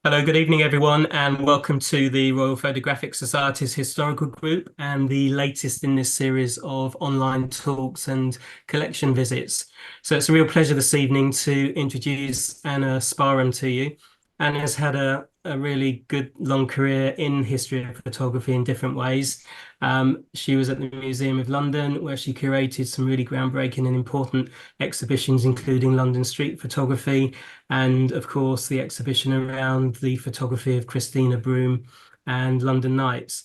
Hello, good evening, everyone, and welcome to the Royal Photographic Society's Historical Group and the latest in this series of online talks and collection visits. So it's a real pleasure this evening to introduce Anna Sparham to you. Anna has had a really good long career in history of photography in different ways. She was at the Museum of London, where she curated some really groundbreaking and important exhibitions, including London street photography, and of course the exhibition around the photography of Christina Broom and London Nights.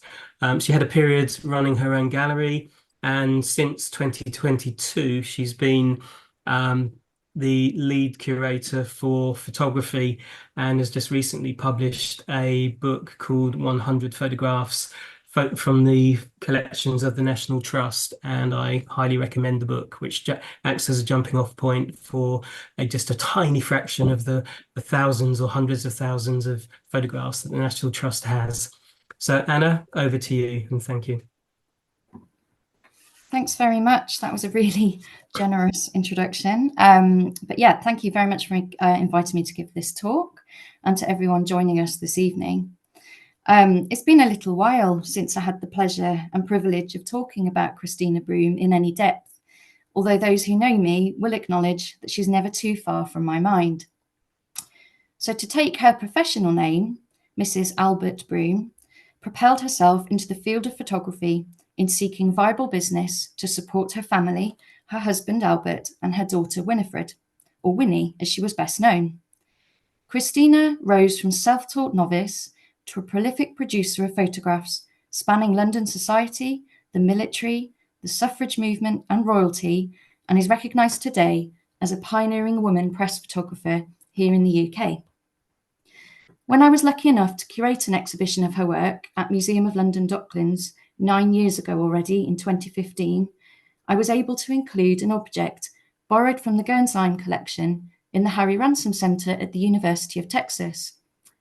She had a period running her own gallery, and since 2022 she's been the lead curator for photography and has just recently published a book called 100 Photographs from the collections of the National Trust, and I highly recommend the book, which acts as a jumping off point for just a tiny fraction of the thousands or hundreds of thousands of photographs that the National Trust has. So Anna, over to you, and thank you. Thanks very much. That was a really generous introduction. But yeah, thank you very much for inviting me to give this talk, and to everyone joining us this evening. It's been a little while since I had the pleasure and privilege of talking about Christina Broom in any depth, although those who know me will acknowledge that she's never too far from my mind. So to take her professional name, Mrs. Albert Broom propelled herself into the field of photography in seeking viable business to support her family, her husband Albert, and her daughter Winifred, or Winnie as she was best known. Christina rose from self-taught novice to a prolific producer of photographs spanning London society, the military, the suffrage movement and royalty, and is recognised today as a pioneering woman press photographer here in the UK. When I was lucky enough to curate an exhibition of her work at Museum of London Docklands 9 years ago already in 2015, I was able to include an object borrowed from the Gernsheim collection in the Harry Ransom Centre at the University of Texas,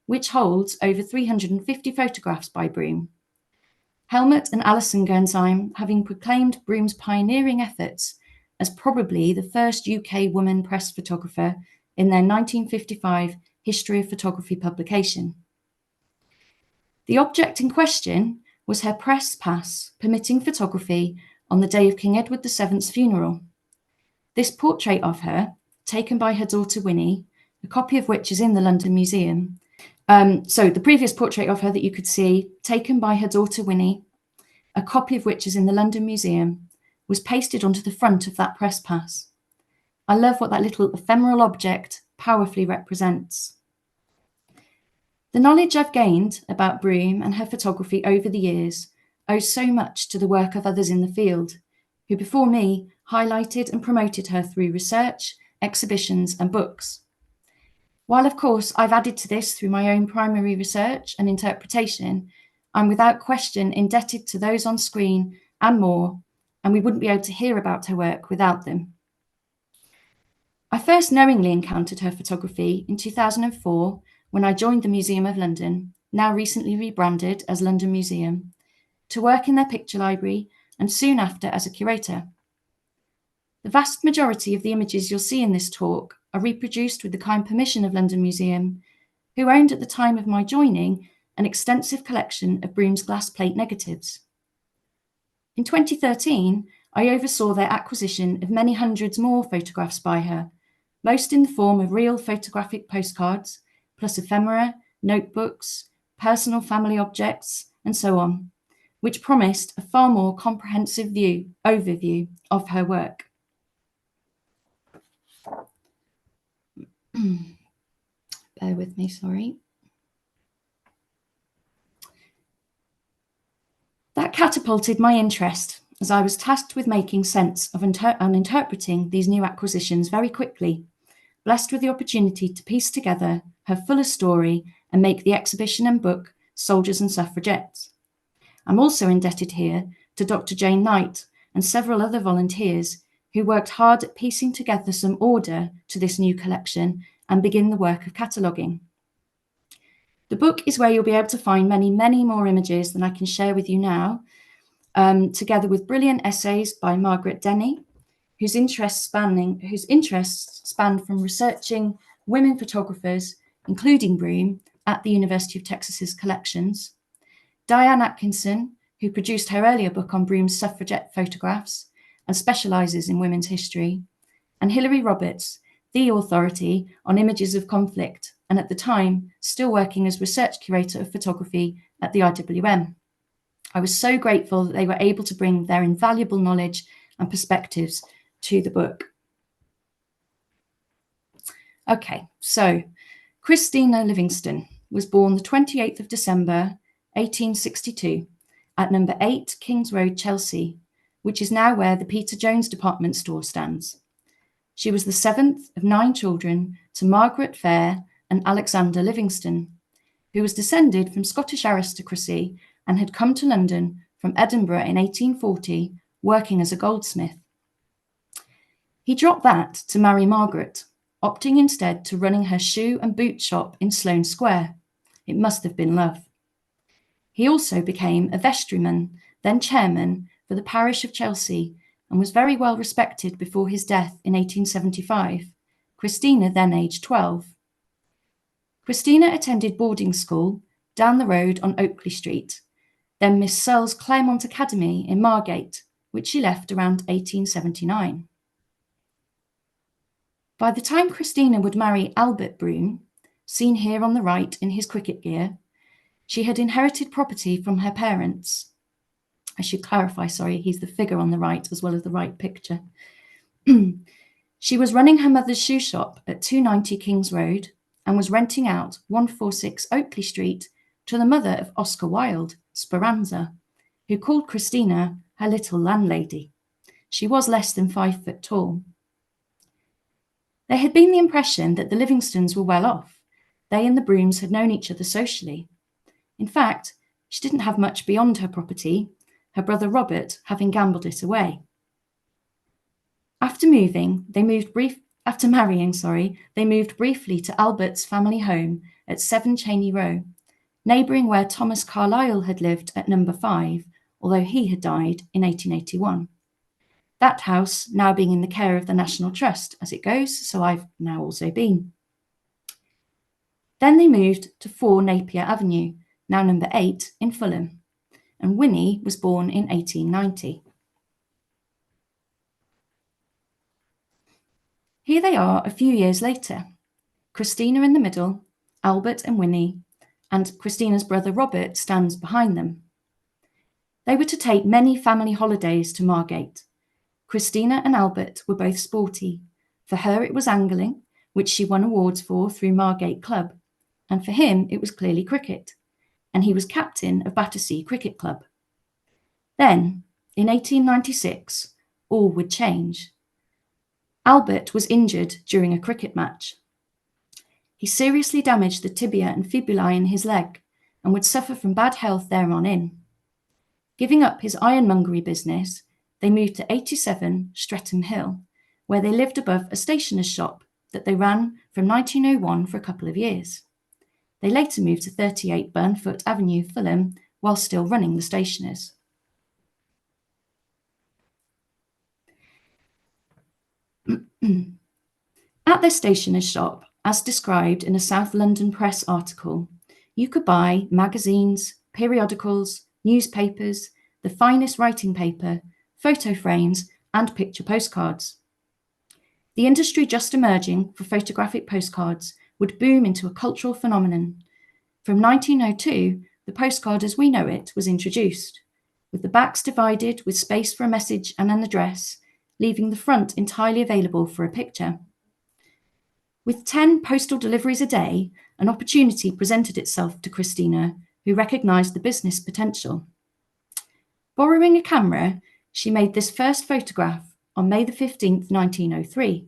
which holds over 350 photographs by Broom. Helmut and Alison Gernsheim having proclaimed Broom's pioneering efforts as probably the first UK woman press photographer in their 1955 History of Photography publication. The object in question was her press pass permitting photography on the day of King Edward VII's funeral. This portrait of her, taken by her daughter Winnie, a copy of which is in the London Museum. So the previous portrait of her that you could see, taken by her daughter Winnie, a copy of which is in the London Museum, was pasted onto the front of that press pass. I love what that little ephemeral object powerfully represents. The knowledge I've gained about Broom and her photography over the years owes so much to the work of others in the field, who before me highlighted and promoted her through research, exhibitions and books. While of course I've added to this through my own primary research and interpretation, I'm without question indebted to those on screen and more, and we wouldn't be able to hear about her work without them. I first knowingly encountered her photography in 2004 when I joined the Museum of London, now recently rebranded as London Museum, to work in their picture library and soon after as a curator. The vast majority of the images you'll see in this talk are reproduced with the kind permission of London Museum, who owned at the time of my joining an extensive collection of Broom's glass plate negatives. In 2013, I oversaw their acquisition of many hundreds more photographs by her, most in the form of real photographic postcards, plus ephemera, notebooks, personal family objects, and so on, which promised a far more comprehensive overview of her work. Bear with me, sorry. That catapulted my interest as I was tasked with making sense of and interpreting these new acquisitions very quickly, blessed with the opportunity to piece together her fuller story and make the exhibition and book Soldiers and Suffragettes. I'm also indebted here to Dr. Jane Knight and several other volunteers who worked hard at piecing together some order to this new collection and begin the work of cataloguing. The book is where you'll be able to find many, many more images than I can share with you now, together with brilliant essays by Margaret Denny, whose interests span from researching women photographers, including Broom, at the University of Texas's collections, Diane Atkinson, who produced her earlier book on Broom's Suffragette photographs and specialises in women's history, and Hilary Roberts, the authority on images of conflict, and at the time still working as research curator of photography at the IWM. I was so grateful that they were able to bring their invaluable knowledge and perspectives to the book. Okay, so Christina Livingston was born the 28th of December, 1862, at number 8 Kings Road, Chelsea, which is now where the Peter Jones department store stands. She was the 7th of 9 children to Margaret Fair and Alexander Livingston, who was descended from Scottish aristocracy and had come to London from Edinburgh in 1840, working as a goldsmith. He dropped that to marry Margaret, opting instead to running her shoe and boot shop in Sloane Square. It must have been love. He also became a vestryman, then chairman for the parish of Chelsea, and was very well respected before his death in 1875, Christina then aged 12. Christina attended boarding school down the road on Oakley Street, then Miss Searle's Claremont Academy in Margate, which she left around 1879. By the time Christina would marry Albert Broom, seen here on the right in his cricket gear, she had inherited property from her parents. I should clarify, he's the figure on the right as well as the right picture. She was running her mother's shoe shop at 290 Kings Road and was renting out 146 Oakley Street to the mother of Oscar Wilde, Speranza, who called Christina her little landlady. She was less than 5 foot tall. There had been the impression that the Livingstons were well off. They and the Brooms had known each other socially. In fact, she didn't have much beyond her property, her brother Robert having gambled it away. After marrying, they moved briefly to Albert's family home at 7 Cheney Row, neighbouring where Thomas Carlyle had lived at number 5, although he had died in 1881. That house now being in the care of the National Trust, as it goes, so I've now also been. Then they moved to 4 Napier Avenue, now number 8, in Fulham, and Winnie was born in 1890. Here they are a few years later, Christina in the middle, Albert and Winnie, and Christina's brother Robert stands behind them. They were to take many family holidays to Margate. Christina and Albert were both sporty. For her it was angling, which she won awards for through Margate Club, and for him it was clearly cricket, and he was captain of Battersea Cricket Club. Then, in 1896, all would change. Albert was injured during a cricket match. He seriously damaged the tibia and fibulae in his leg and would suffer from bad health thereon in. Giving up his ironmongery business, they moved to 87 Streatham Hill, where they lived above a stationer's shop that they ran from 1901 for a couple of years. They later moved to 38 Burnfoot Avenue, Fulham, while still running the stationers. At their stationer's shop, as described in a South London Press article, you could buy magazines, periodicals, newspapers, the finest writing paper, photo frames, and picture postcards. The industry just emerging for photographic postcards would boom into a cultural phenomenon. From 1902, the postcard as we know it was introduced, with the backs divided with space for a message and an address, leaving the front entirely available for a picture. With 10 postal deliveries a day, an opportunity presented itself to Christina, who recognised the business potential. Borrowing a camera, she made this first photograph on May the 15th, 1903,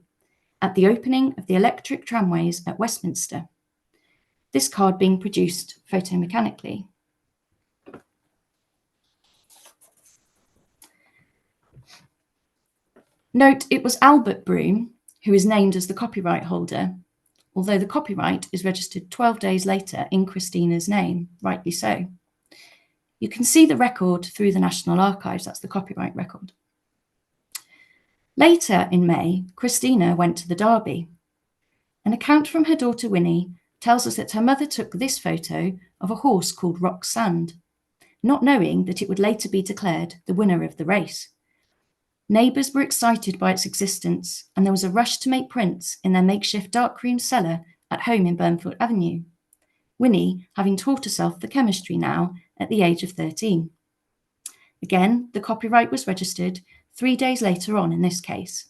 at the opening of the electric tramways at Westminster, this card being produced photomechanically. Note it was Albert Broom who is named as the copyright holder, although the copyright is registered 12 days later in Christina's name, rightly so. You can see the record through the National Archives, that's the copyright record. Later in May, Christina went to the Derby. An account from her daughter Winnie tells us that her mother took this photo of a horse called Rock Sand, not knowing that it would later be declared the winner of the race. Neighbours were excited by its existence, and there was a rush to make prints in their makeshift darkroom cellar at home in Burnfield Avenue, Winnie having taught herself the chemistry now at the age of 13. Again, the copyright was registered 3 days later on in this case.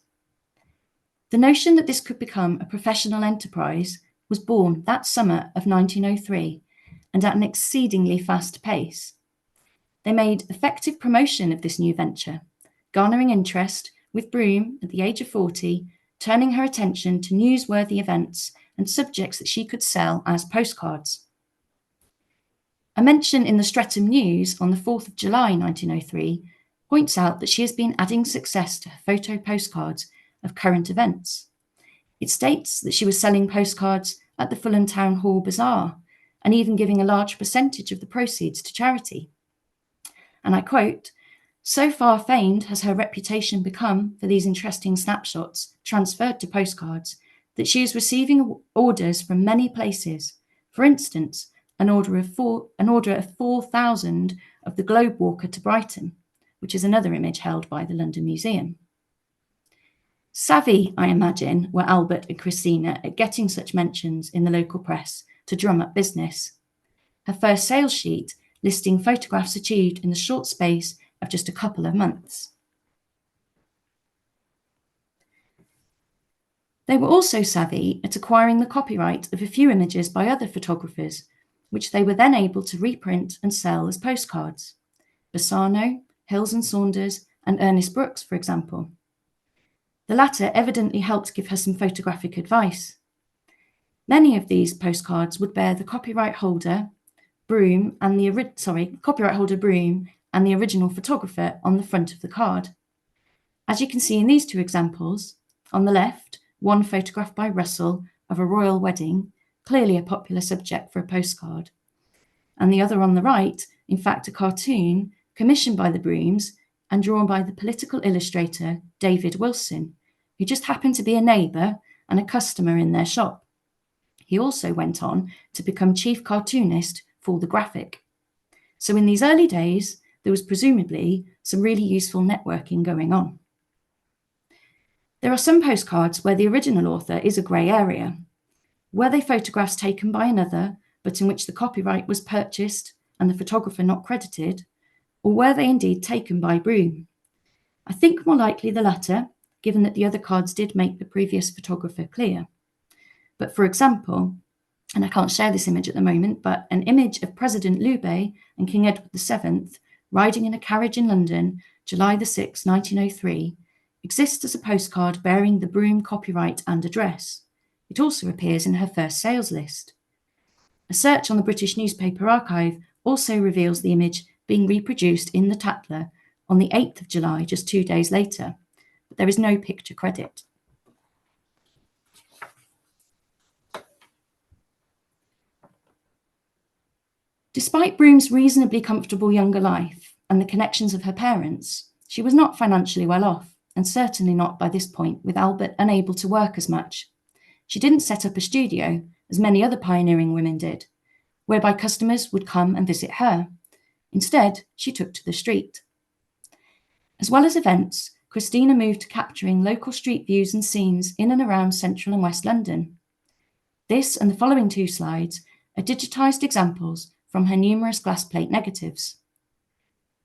The notion that this could become a professional enterprise was born that summer of 1903, and at an exceedingly fast pace. They made effective promotion of this new venture, garnering interest, with Broom, at the age of 40, turning her attention to newsworthy events and subjects that she could sell as postcards. A mention in the Streatham News on the 4th of July 1903 points out that she has been adding success to her photo postcards of current events. It states that she was selling postcards at the Fulham Town Hall Bazaar and even giving a large percentage of the proceeds to charity. And I quote, "So far famed has her reputation become for these interesting snapshots transferred to postcards that she is receiving orders from many places. For instance, an order of 4,000 of the Globe Walker to Brighton," which is another image held by the London Museum. Savvy, I imagine, were Albert and Christina at getting such mentions in the local press to drum up business. Her first sales sheet listing photographs achieved in the short space of just a couple of months. They were also savvy at acquiring the copyright of a few images by other photographers, which they were then able to reprint and sell as postcards. Bassano, Hills and Saunders, and Ernest Brooks, for example. The latter evidently helped give her some photographic advice. Many of these postcards would bear the copyright holder Broom and the original photographer on the front of the card. As you can see in these two examples, on the left, one photograph by Russell of a royal wedding, clearly a popular subject for a postcard, and the other on the right, in fact, a cartoon commissioned by the Brooms and drawn by the political illustrator David Wilson, who just happened to be a neighbour and a customer in their shop. He also went on to become chief cartoonist for the Graphic. So in these early days, there was presumably some really useful networking going on. There are some postcards where the original author is a grey area. Were they photographs taken by another, but in which the copyright was purchased and the photographer not credited, or were they indeed taken by Broom? I think more likely the latter, given that the other cards did make the previous photographer clear. But for example, and I can't share this image at the moment, but an image of President Loubet and King Edward VII riding in a carriage in London, July the 6th, 1903, exists as a postcard bearing the Broom copyright and address. It also appears in her first sales list. A search on the British Newspaper Archive also reveals the image being reproduced in the Tatler on the 8th of July, just 2 days later, but there is no picture credit. Despite Broom's reasonably comfortable younger life and the connections of her parents, she was not financially well off, and certainly not by this point, with Albert unable to work as much. She didn't set up a studio, as many other pioneering women did, whereby customers would come and visit her. Instead, she took to the street. As well as events, Christina moved to capturing local street views and scenes in and around central and west London. This and the following 2 slides are digitised examples from her numerous glass plate negatives.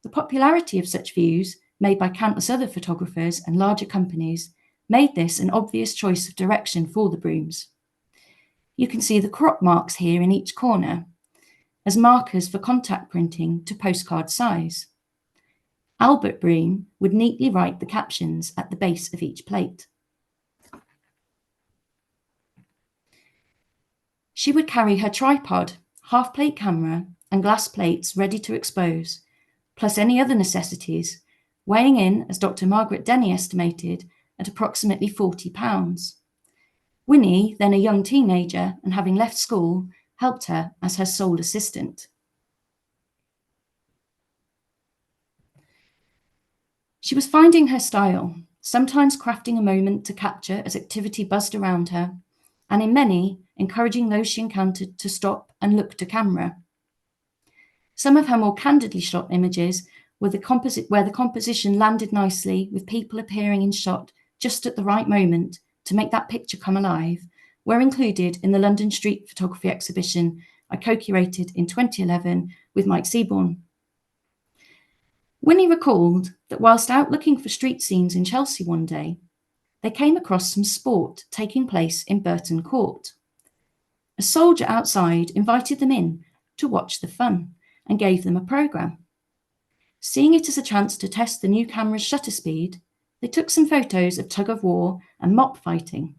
The popularity of such views, made by countless other photographers and larger companies, made this an obvious choice of direction for the Brooms. You can see the crop marks here in each corner, as markers for contact printing to postcard size. Albert Broom would neatly write the captions at the base of each plate. She would carry her tripod, half-plate camera, and glass plates ready to expose, plus any other necessities, weighing in, as Dr. Margaret Denny estimated, at approximately 40 pounds. Winnie, then a young teenager and having left school, helped her as her sole assistant. She was finding her style, sometimes crafting a moment to capture as activity buzzed around her, and in many, encouraging those she encountered to stop and look to camera. Some of her more candidly shot images were where the composition landed nicely, with people appearing in shot just at the right moment to make that picture come alive, were included in the London Street Photography exhibition I co-curated in 2011 with Mike Seaborn. Winnie recalled that whilst out looking for street scenes in Chelsea one day, they came across some sport taking place in Burton Court. A soldier outside invited them in to watch the fun and gave them a programme. Seeing it as a chance to test the new camera's shutter speed, they took some photos of tug-of-war and mop fighting.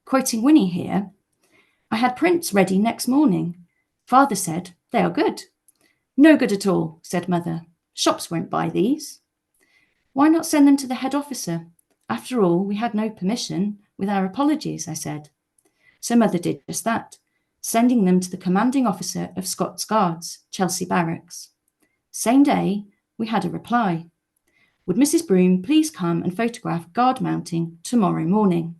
Quoting Winnie here, "I had prints ready next morning. Father said, 'They are good.' 'No good at all,' said Mother. 'Shops won't buy these.' 'Why not send them to the head officer? After all, we had no permission, with our apologies,' I said. So Mother did just that, sending them to the commanding officer of Scots Guards, Chelsea Barracks. Same day, we had a reply. Would Mrs. Broom please come and photograph guard mounting tomorrow morning?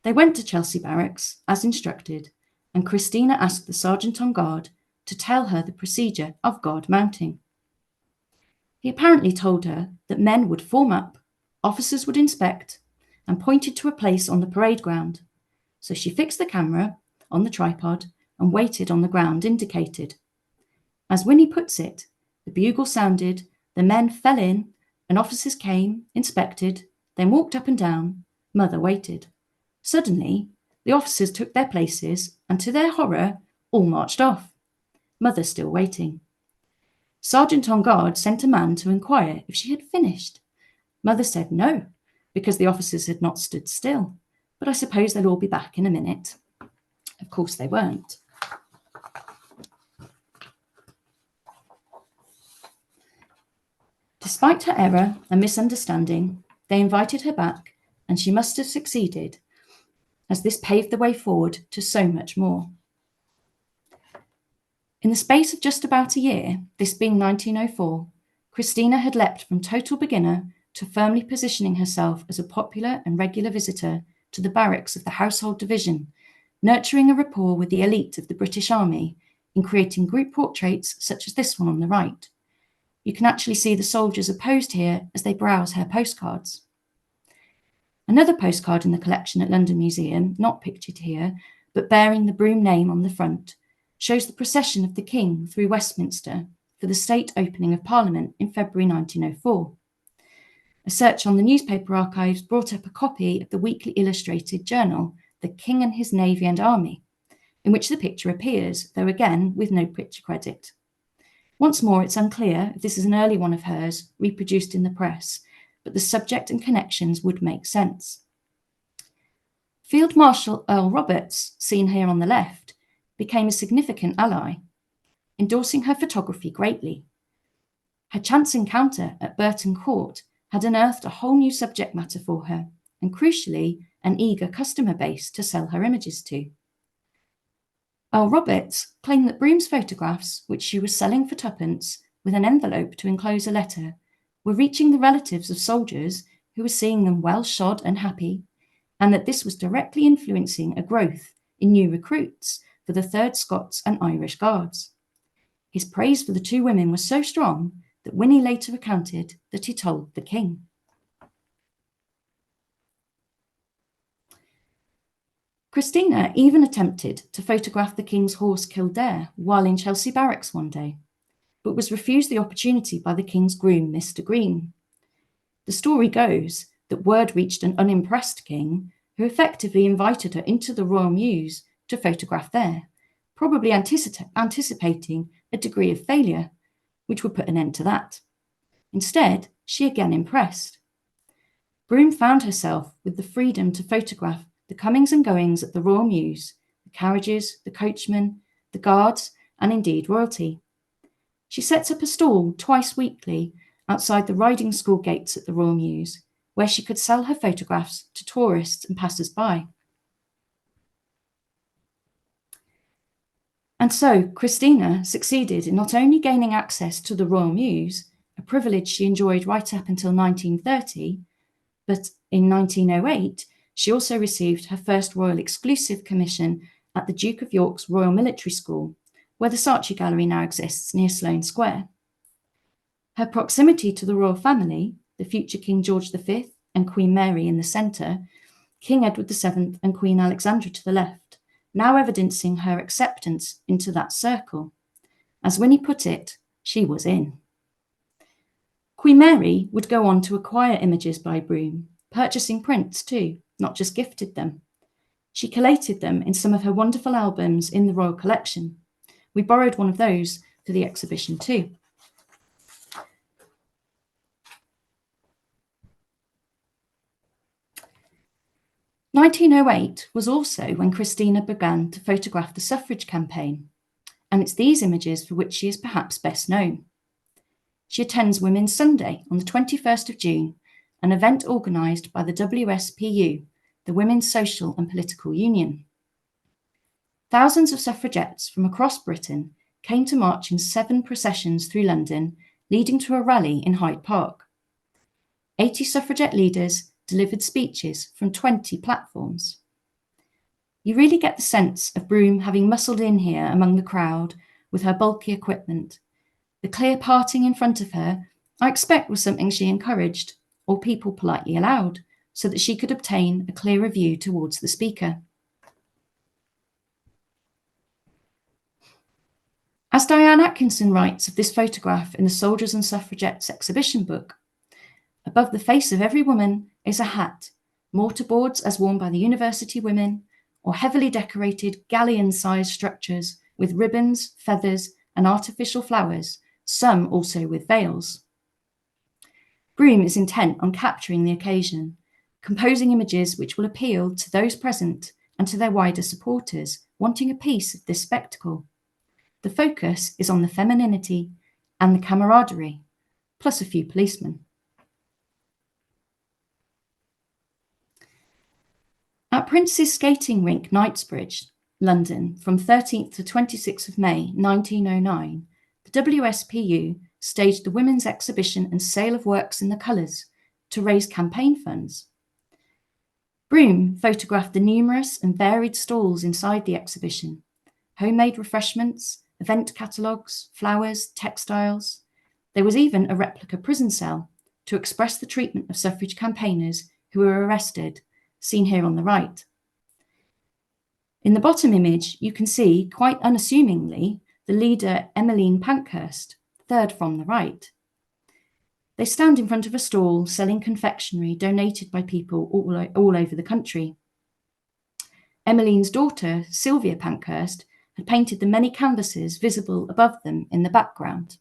They went to Chelsea Barracks, as instructed, and Christina asked the sergeant on guard to tell her the procedure of guard mounting. He apparently told her that men would form up, officers would inspect, and pointed to a place on the parade ground. So she fixed the camera on the tripod and waited on the ground indicated. As Winnie puts it, the bugle sounded, the men fell in, and officers came, inspected, then walked up and down. Mother waited. Suddenly, the officers took their places and, to their horror, all marched off. Mother still waiting. Sergeant on guard sent a man to inquire if she had finished. Mother said no, because the officers had not stood still, but I suppose they'll all be back in a minute. Of course they weren't. Despite her error and misunderstanding, they invited her back, and she must have succeeded, as this paved the way forward to so much more. In the space of just about a year, this being 1904, Christina had leapt from total beginner to firmly positioning herself as a popular and regular visitor to the barracks of the Household Division, nurturing a rapport with the elite of the British Army in creating group portraits such as this one on the right. You can actually see the soldiers are posed here as they browse her postcards. Another postcard in the collection at London Museum, not pictured here, but bearing the Broom name on the front, shows the procession of the King through Westminster for the state opening of Parliament in February 1904. A search on the newspaper archives brought up a copy of the weekly illustrated journal, The King and His Navy and Army, in which the picture appears, though again with no picture credit. Once more, it's unclear if this is an early one of hers, reproduced in the press, but the subject and connections would make sense. Field Marshal Earl Roberts, seen here on the left, became a significant ally, endorsing her photography greatly. Her chance encounter at Burton Court had unearthed a whole new subject matter for her, and crucially, an eager customer base to sell her images to. Earl Roberts claimed that Broom's photographs, which she was selling for twopence with an envelope to enclose a letter, were reaching the relatives of soldiers who were seeing them well shod and happy, and that this was directly influencing a growth in new recruits for the 3rd Scots and Irish Guards. His praise for the two women was so strong that Winnie later recounted that he told the King. Christina even attempted to photograph the King's horse Kildare while in Chelsea Barracks one day, but was refused the opportunity by the King's groom, Mr. Green. The story goes that word reached an unimpressed King, who effectively invited her into the Royal Mews to photograph there, probably anticipating a degree of failure, which would put an end to that. Instead, she again impressed. Broom found herself with the freedom to photograph the comings and goings at the Royal Mews, the carriages, the coachmen, the guards, and indeed royalty. She sets up a stall twice weekly outside the riding school gates at the Royal Mews, where she could sell her photographs to tourists and passers-by. And so Christina succeeded in not only gaining access to the Royal Mews, a privilege she enjoyed right up until 1930, but in 1908, she also received her first royal exclusive commission at the Duke of York's Royal Military School, where the Saatchi Gallery now exists near Sloane Square. Her proximity to the royal family, the future King George V and Queen Mary in the centre, King Edward VII and Queen Alexandra to the left, now evidencing her acceptance into that circle. As Winnie put it, she was in. Queen Mary would go on to acquire images by Broom, purchasing prints too, not just gifted them. She collated them in some of her wonderful albums in the royal collection. We borrowed one of those for the exhibition too. "1908 was also when Christina began to photograph the suffrage campaign, and it's these images for which she is perhaps best known. She attends Women's Sunday on the 21st of June, an event organised by the WSPU, the Women's Social and Political Union. Thousands of suffragettes from across Britain came to march in 7 processions through London, leading to a rally in Hyde Park. 80 suffragette leaders delivered speeches from 20 platforms. You really get the sense of Broom having muscled in here among the crowd with her bulky equipment. The clear parting in front of her, I expect, was something she encouraged, or people politely allowed, so that she could obtain a clearer view towards the speaker. As Diane Atkinson writes of this photograph in the Soldiers and Suffragettes exhibition book, above the face of every woman is a hat, mortarboards as worn by the university women, or heavily decorated galleon-sized structures with ribbons, feathers, and artificial flowers, some also with veils. Broom is intent on capturing the occasion, composing images which will appeal to those present and to their wider supporters wanting a piece of this spectacle. The focus is on the femininity and the camaraderie, plus a few policemen. At Prince's Skating Rink, Knightsbridge, London, from 13th to 26th of May 1909, the WSPU staged the Women's Exhibition and Sale of Works in the Colours to raise campaign funds. Broom photographed the numerous and varied stalls inside the exhibition, homemade refreshments, event catalogues, flowers, textiles. There was even a replica prison cell to express the treatment of suffrage campaigners who were arrested, seen here on the right. In the bottom image, you can see, quite unassumingly, the leader Emmeline Pankhurst, third from the right. They stand in front of a stall selling confectionery donated by people all over the country. Emmeline's daughter, Sylvia Pankhurst, had painted the many canvases visible above them in the background.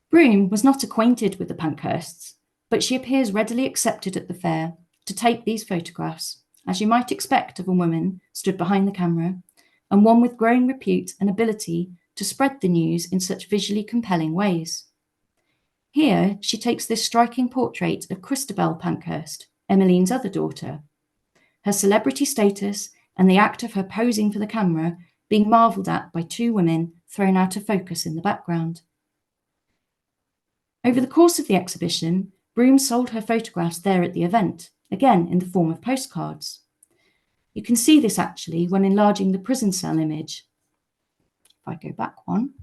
Broom was not acquainted with the Pankhursts, but she appears readily accepted at the fair to take these photographs, as you might expect of a woman stood behind the camera, and one with growing repute and ability to spread the news in such visually compelling ways. Here, she takes this striking portrait of Christabel Pankhurst, Emmeline's other daughter. Her celebrity status and the act of her posing for the camera being marvelled at by 2 women thrown out of focus in the background. Over the course of the exhibition, Broom sold her photographs there at the event, again in the form of postcards. You can see this actually when enlarging the prison cell image. If I go back one.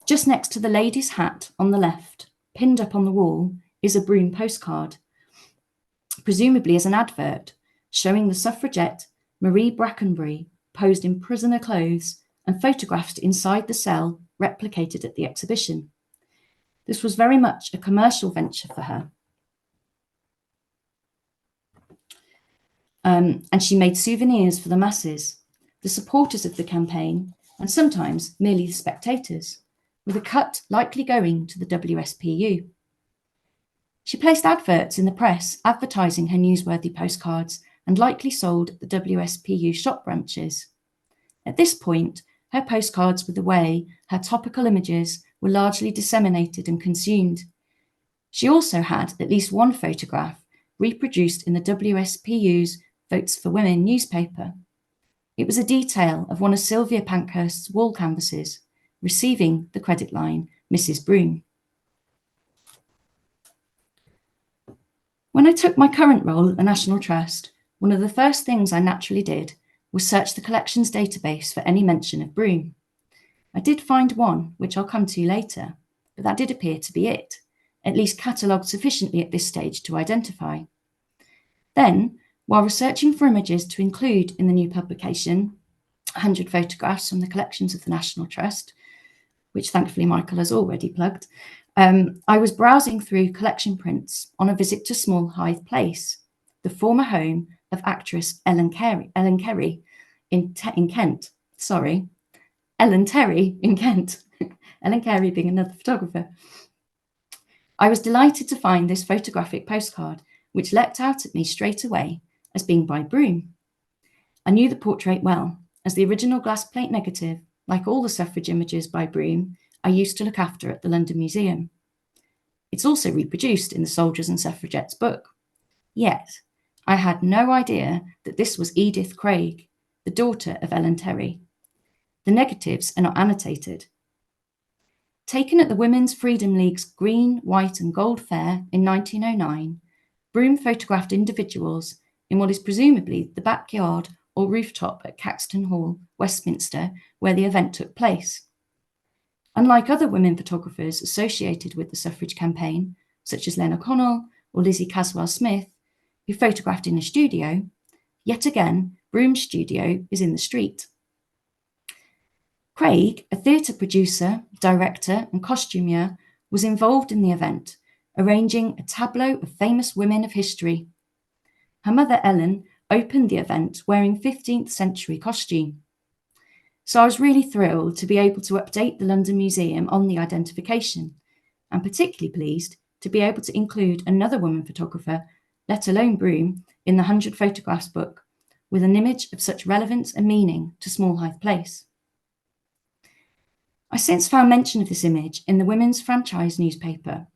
Just next to the lady's hat on the left, pinned up on the wall, is a Broom postcard, presumably as an advert, showing the suffragette Marie Brackenbury posed in prisoner clothes and photographed inside the cell replicated at the exhibition. This was very much a commercial venture for her. And she made souvenirs for the masses, the supporters of the campaign, and sometimes merely the spectators, with a cut likely going to the WSPU. She placed adverts in the press advertising her newsworthy postcards and likely sold at the WSPU shop branches. At this point, her postcards were the way her topical images were largely disseminated and consumed. She also had at least one photograph reproduced in the WSPU's Votes for Women newspaper. It was a detail of one of Sylvia Pankhurst's wall canvases, receiving the credit line, Mrs. Broom. When I took my current role at the National Trust, one of the first things I naturally did was search the collections database for any mention of Broom. I did find one, which I'll come to later, but that did appear to be it, at least catalogued sufficiently at this stage to identify. Then, while researching for images to include in the new publication, 100 photographs from the collections of the National Trust, which thankfully Michael has already plugged, I was browsing through collection prints on a visit to Small Hythe Place, the former home of actress Ellen Terry in Kent. Sorry, Ellen Terry in Kent. Ellen Carey being another photographer. I was delighted to find this photographic postcard, which leapt out at me straight away as being by Broom. I knew the portrait well, as the original glass plate negative, like all the suffrage images by Broom, I used to look after at the London Museum. It's also reproduced in the Soldiers and Suffragettes book. Yet, I had no idea that this was Edith Craig, the daughter of Ellen Terry. The negatives are not annotated. Taken at the Women's Freedom League's Green, White and Gold Fair in 1909, Broom photographed individuals in what is presumably the backyard or rooftop at Caxton Hall, Westminster, where the event took place. Unlike other women photographers associated with the suffrage campaign, such as Len O'Connell or Lizzie Caswell-Smith, who photographed in a studio, yet again, Broom's studio is in the street. Craig, a theatre producer, director and costumier, was involved in the event, arranging a tableau of famous women of history. Her mother, Ellen, opened the event wearing 15th century costume. So I was really thrilled to be able to update the London Museum on the identification, and particularly pleased to be able to include another woman photographer, let alone Broom, in the 100 Photographs book, with an image of such relevance and meaning to Small Hythe Place. I since found mention of this image in the Women's Franchise newspaper.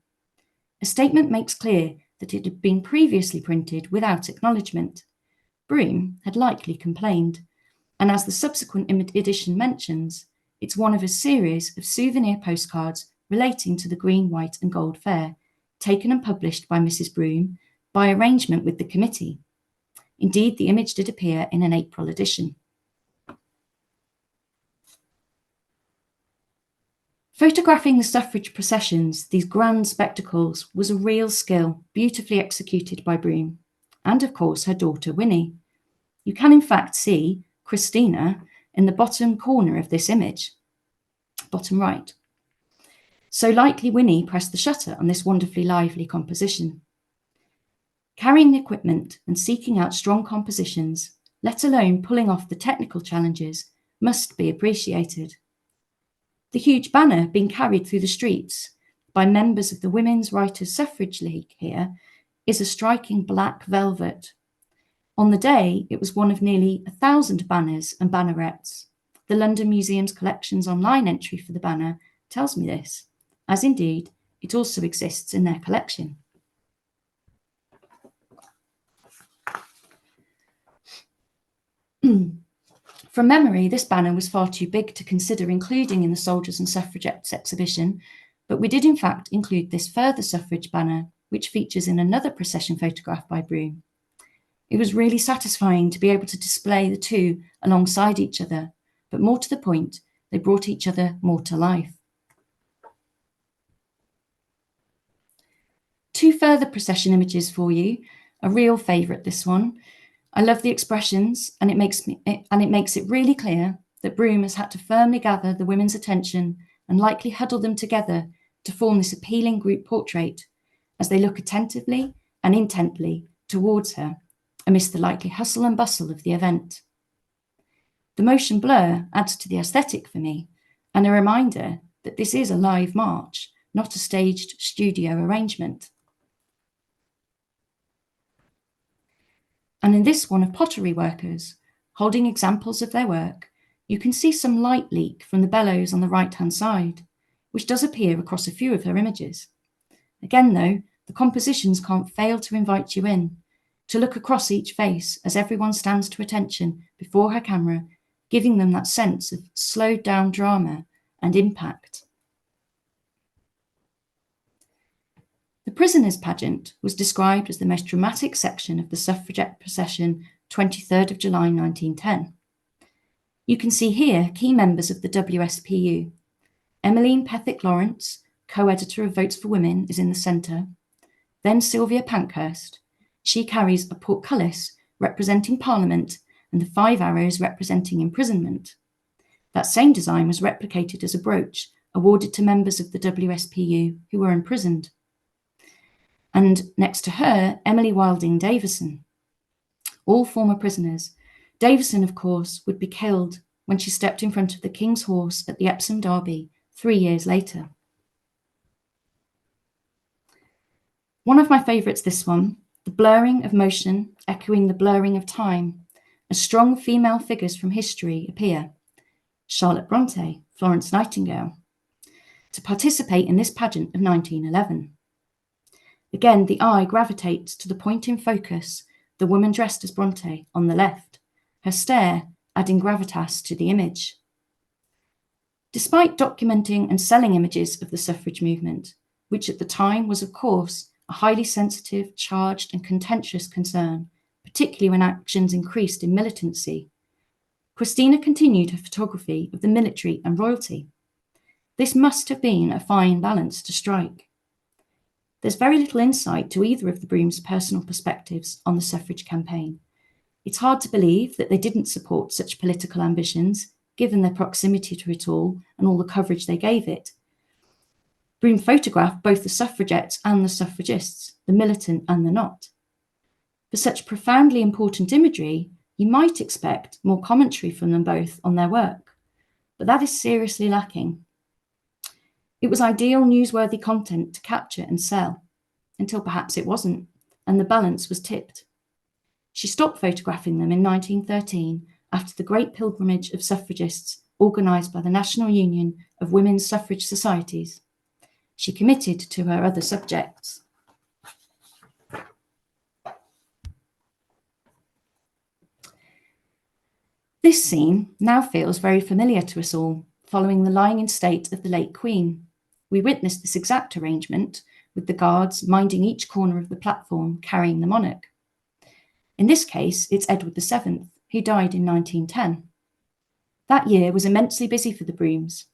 A statement makes clear that it had been previously printed without acknowledgement. Broom had likely complained, and as the subsequent edition mentions, it's one of a series of souvenir postcards relating to the Green, White and Gold Fair, taken and published by Mrs. Broom by arrangement with the committee. Indeed, the image did appear in an April edition. Photographing the suffrage processions, these grand spectacles, was a real skill, beautifully executed by Broom, and of course her daughter Winnie. You can in fact see Christina in the bottom corner of this image, bottom right. So likely Winnie pressed the shutter on this wonderfully lively composition. Carrying the equipment and seeking out strong compositions, let alone pulling off the technical challenges, must be appreciated. The huge banner being carried through the streets by members of the Women's Writers' Suffrage League here is a striking black velvet. On the day, it was one of nearly 1,000 banners and bannerets. The London Museum's collections online entry for the banner tells me this, as indeed it also exists in their collection. From memory, this banner was far too big to consider including in the Soldiers and Suffragettes exhibition, but we did in fact include this further suffrage banner, which features in another procession photograph by Broom. It was really satisfying to be able to display the two alongside each other, but more to the point, they brought each other more to life. Two further procession images for you, a real favourite this one. I love the expressions, and it makes it really clear that Broom has had to firmly gather the women's attention and likely huddle them together to form this appealing group portrait as they look attentively and intently towards her amidst the likely hustle and bustle of the event. The motion blur adds to the aesthetic for me, and a reminder that this is a live march, not a staged studio arrangement. And in this one of pottery workers, holding examples of their work, you can see some light leak from the bellows on the right-hand side, which does appear across a few of her images. Again, though, the compositions can't fail to invite you in, to look across each face as everyone stands to attention before her camera, giving them that sense of slowed down drama and impact. The prisoners' pageant was described as the most dramatic section of the suffragette procession, 23rd of July 1910. You can see here key members of the WSPU. Emmeline Pethick Lawrence, co-editor of Votes for Women, is in the centre. Then Sylvia Pankhurst. She carries a portcullis representing Parliament and the 5 arrows representing imprisonment. That same design was replicated as a brooch awarded to members of the WSPU who were imprisoned. And next to her, Emily Wilding Davison. All former prisoners. Davison, of course, would be killed when she stepped in front of the King's horse at the Epsom Derby 3 years later. One of my favourites, this one, the blurring of motion echoing the blurring of time, as strong female figures from history appear. Charlotte Bronte, Florence Nightingale, to participate in this pageant of 1911. Again, the eye gravitates to the point in focus, the woman dressed as Bronte on the left, her stare adding gravitas to the image. Despite documenting and selling images of the suffrage movement, which at the time was, of course, a highly sensitive, charged and contentious concern, particularly when actions increased in militancy, Christina continued her photography of the military and royalty. This must have been a fine balance to strike. There's very little insight to either of the Brooms' personal perspectives on the suffrage campaign. It's hard to believe that they didn't support such political ambitions, given their proximity to it all and all the coverage they gave it. Broom photographed both the suffragettes and the suffragists, the militant and the not. For such profoundly important imagery, you might expect more commentary from them both on their work, but that is seriously lacking. It was ideal newsworthy content to capture and sell, until perhaps it wasn't, and the balance was tipped. She stopped photographing them in 1913 after the Great Pilgrimage of Suffragists organised by the National Union of Women's Suffrage Societies. She committed to her other subjects. This scene now feels very familiar to us all, following the lying in state of the late Queen. We witnessed this exact arrangement, with the guards minding each corner of the platform carrying the monarch. In this case, it's Edward VII, who died in 1910. That year was immensely busy for the Brooms.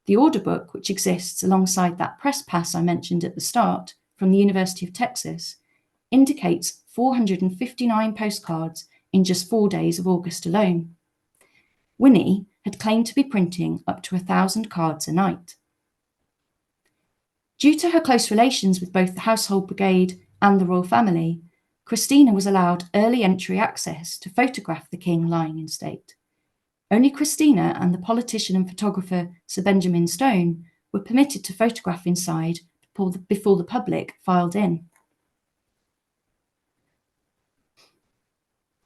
The order book, which exists alongside that press pass I mentioned at the start from the University of Texas, indicates 459 postcards in just 4 days of August alone. Winnie had claimed to be printing up to 1,000 cards a night. Due to her close relations with both the Household Brigade and the royal family, Christina was allowed early entry access to photograph the king lying in state. Only Christina and the politician and photographer Sir Benjamin Stone were permitted to photograph inside before the public filed in.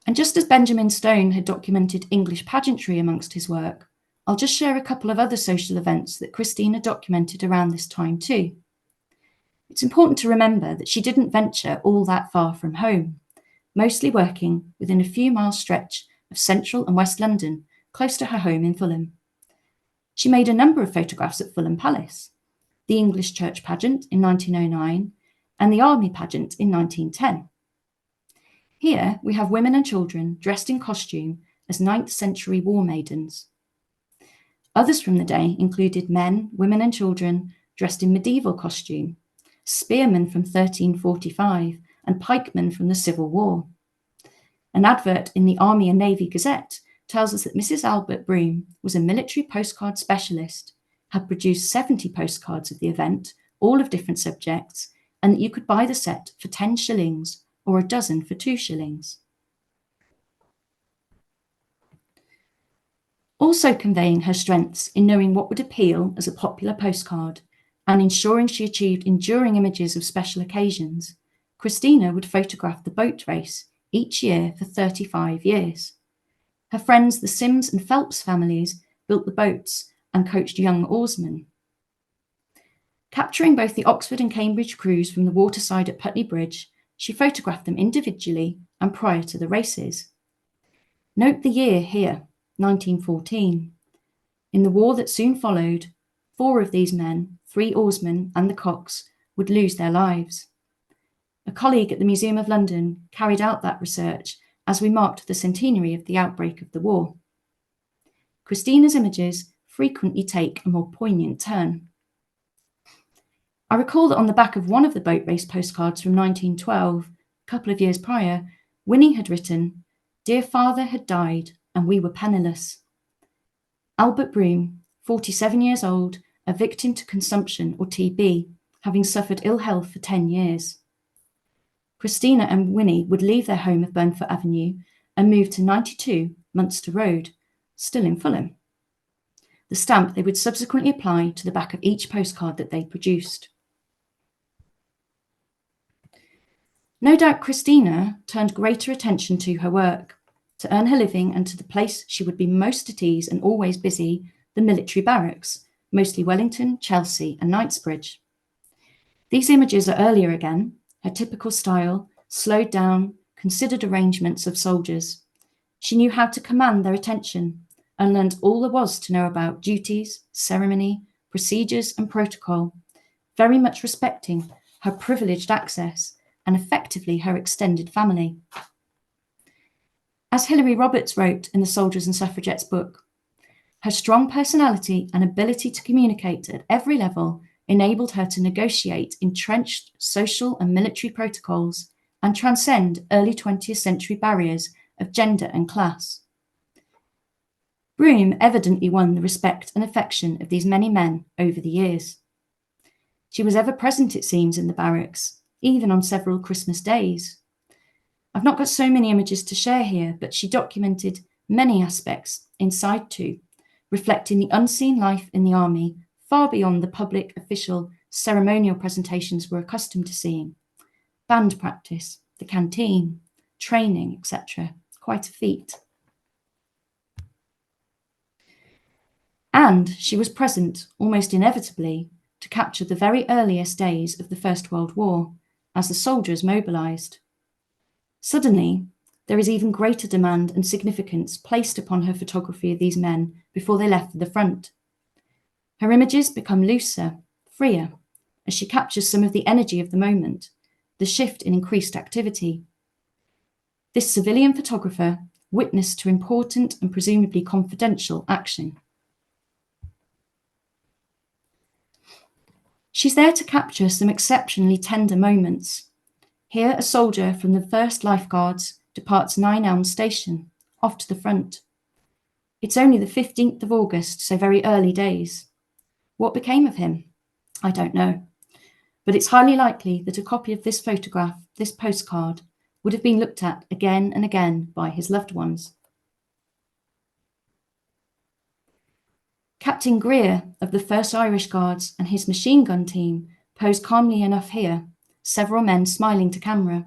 And just as Benjamin Stone had documented English pageantry amongst his work, I'll just share a couple of other social events that Christina documented around this time too. It's important to remember that she didn't venture all that far from home, mostly working within a few miles stretch of central and west London, close to her home in Fulham. She made a number of photographs at Fulham Palace, the English Church pageant in 1909, and the Army pageant in 1910. Here we have women and children dressed in costume as 9th century war maidens. Others from the day included men, women and children dressed in medieval costume, spearmen from 1345 and pikemen from the Civil War. An advert in the Army and Navy Gazette tells us that Mrs. Albert Broom was a military postcard specialist, had produced 70 postcards of the event, all of different subjects, and that you could buy the set for 10 shillings or a dozen for 2 shillings. Also conveying her strengths in knowing what would appeal as a popular postcard and ensuring she achieved enduring images of special occasions, Christina would photograph the boat race each year for 35 years. Her friends, the Sims and Phelps families, built the boats and coached young oarsmen. Capturing both the Oxford and Cambridge crews from the waterside at Putney Bridge, she photographed them individually and prior to the races. Note the year here, 1914. In the war that soon followed, 4 of these men, 3 oarsmen and the cocks, would lose their lives. A colleague at the Museum of London carried out that research as we marked the centenary of the outbreak of the war. Christina's images frequently take a more poignant turn. I recall that on the back of one of the boat race postcards from 1912, a couple of years prior, Winnie had written, "Dear father had died and we were penniless." Albert Broom, 47 years old, a victim to consumption or TB, having suffered ill health for 10 years. Christina and Winnie would leave their home of Burnfoot Avenue and move to 92 Munster Road, still in Fulham. The stamp they would subsequently apply to the back of each postcard that they produced. No doubt Christina turned greater attention to her work, to earn her living and to the place she would be most at ease and always busy, the military barracks, mostly Wellington, Chelsea and Knightsbridge. These images are earlier again, her typical style, slowed down, considered arrangements of soldiers. She knew how to command their attention and learned all there was to know about duties, ceremony, procedures and protocol, very much respecting her privileged access and effectively her extended family. As Hilary Roberts wrote in the Soldiers and Suffragettes book, her strong personality and ability to communicate at every level enabled her to negotiate entrenched social and military protocols and transcend early 20th century barriers of gender and class. Broom evidently won the respect and affection of these many men over the years. She was ever present, it seems, in the barracks, even on several Christmas days. I've not got so many images to share here, but she documented many aspects inside too, reflecting the unseen life in the army far beyond the public, official, ceremonial presentations we're accustomed to seeing. Band practice, the canteen, training, etc. Quite a feat. And she was present, almost inevitably, to capture the very earliest days of the First World War, as the soldiers mobilised. Suddenly, there is even greater demand and significance placed upon her photography of these men before they left for the front. Her images become looser, freer, as she captures some of the energy of the moment, the shift in increased activity. This civilian photographer witnessed to important and presumably confidential action. She's there to capture some exceptionally tender moments. Here, a soldier from the 1st Lifeguards departs 9 Elm Station, off to the front. It's only the 15th of August, so very early days. What became of him? I don't know. But it's highly likely that a copy of this photograph, this postcard, would have been looked at again and again by his loved ones. Captain Greer of the 1st Irish Guards and his machine gun team pose calmly enough here, several men smiling to camera.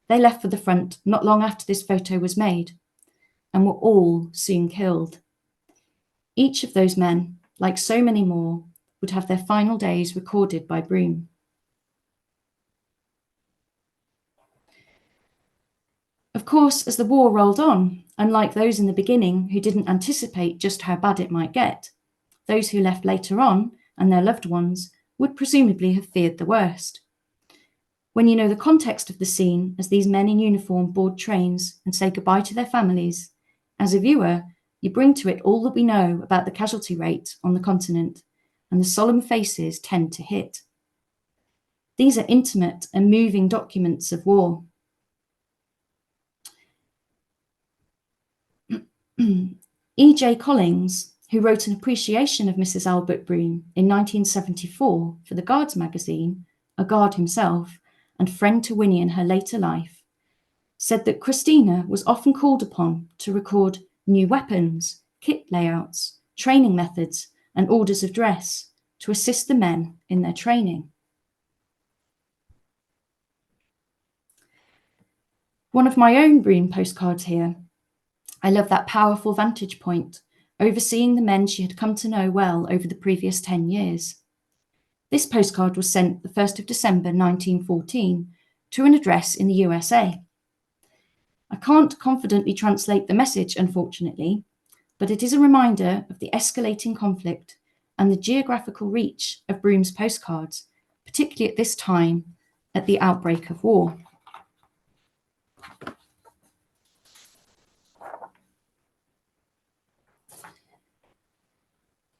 They left for the front not long after this photo was made, and were all soon killed. Each of those men, like so many more, would have their final days recorded by Broom. Of course, as the war rolled on, unlike those in the beginning who didn't anticipate just how bad it might get, those who left later on, and their loved ones, would presumably have feared the worst. When you know the context of the scene as these men in uniform board trains and say goodbye to their families, as a viewer, you bring to it all that we know about the casualty rate on the continent, and the solemn faces tend to hit. These are intimate and moving documents of war. E.J. Collins, who wrote an appreciation of Mrs. Albert Broom in 1974 for the Guards magazine, a Guard himself, and friend to Winnie in her later life, said that Christina was often called upon to record new weapons, kit layouts, training methods, and orders of dress to assist the men in their training. One of my own Broom postcards here. I love that powerful vantage point, overseeing the men she had come to know well over the previous 10 years. This postcard was sent the 1st of December 1914 to an address in the USA. I can't confidently translate the message, unfortunately, but it is a reminder of the escalating conflict and the geographical reach of Broom's postcards, particularly at this time, at the outbreak of war.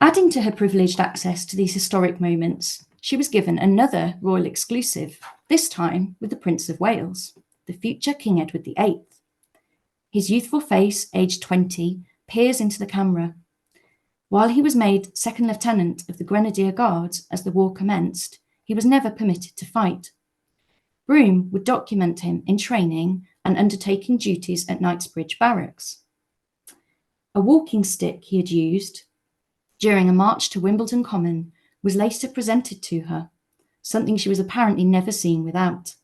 Adding to her privileged access to these historic moments, she was given another royal exclusive, this time with the Prince of Wales, the future King Edward VIII. His youthful face, aged 20, peers into the camera. While he was made second lieutenant of the Grenadier Guards as the war commenced, he was never permitted to fight. Broom would document him in training and undertaking duties at Knightsbridge Barracks. A walking stick he had used during a march to Wimbledon Common was later presented to her, something she was apparently never seen without.